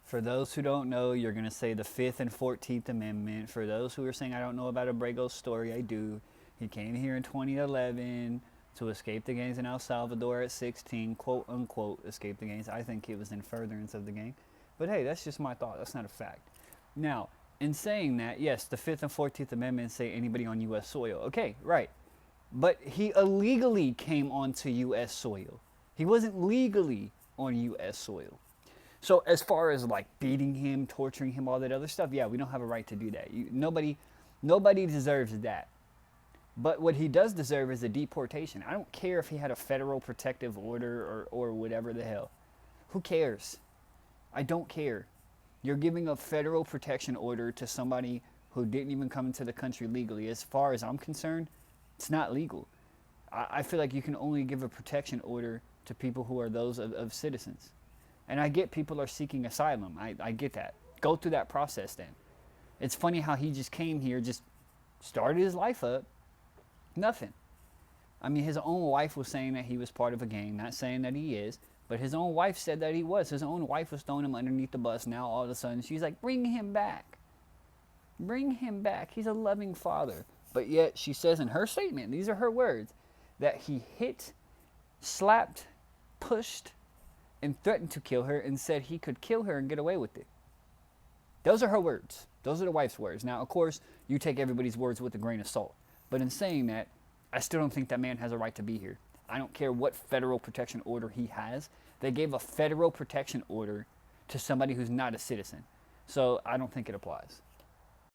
For those who don't know, you're going to say the Fifth and 14th Amendment. For those who are saying, I don't know about Abrego's story, I do. He came here in 2011 to escape the gangs in El Salvador at 16, quote unquote, escape the gangs. I think it was in furtherance of the gang. But hey, that's just my thought. That's not a fact. Now, in saying that, yes, the Fifth and 14th Amendments say anybody on U.S. soil. Okay, right. But he illegally came onto U.S. soil. He wasn't legally on U.S. soil. So as far as like beating him, torturing him, all that other stuff, yeah, we don't have a right to do that. Nobody deserves that. But what he does deserve is a deportation. I don't care if he had a federal protective order or whatever the hell. Who cares? I don't care. You're giving a federal protection order to somebody who didn't even come into the country legally. As far as I'm concerned, it's not legal. I feel like you can only give a protection order to people who are those of citizens. And I get people are seeking asylum. I get that. Go through that process then. It's funny how he just came here, just started his life up. Nothing. I mean, his own wife was saying that he was part of a gang, not saying that he is, but his own wife said that he was. His own wife was throwing him underneath the bus. Now all of a sudden she's like, bring him back. Bring him back. He's a loving father. But yet she says in her statement, these are her words, that he hit, slapped, pushed, and threatened to kill her and said he could kill her and get away with it. Those are her words. Those are the wife's words. Now, of course, you take everybody's words with a grain of salt. But in saying that, I still don't think that man has a right to be here. I don't care what federal protection order he has. They gave a federal protection order to somebody who's not a citizen. So I don't think it applies.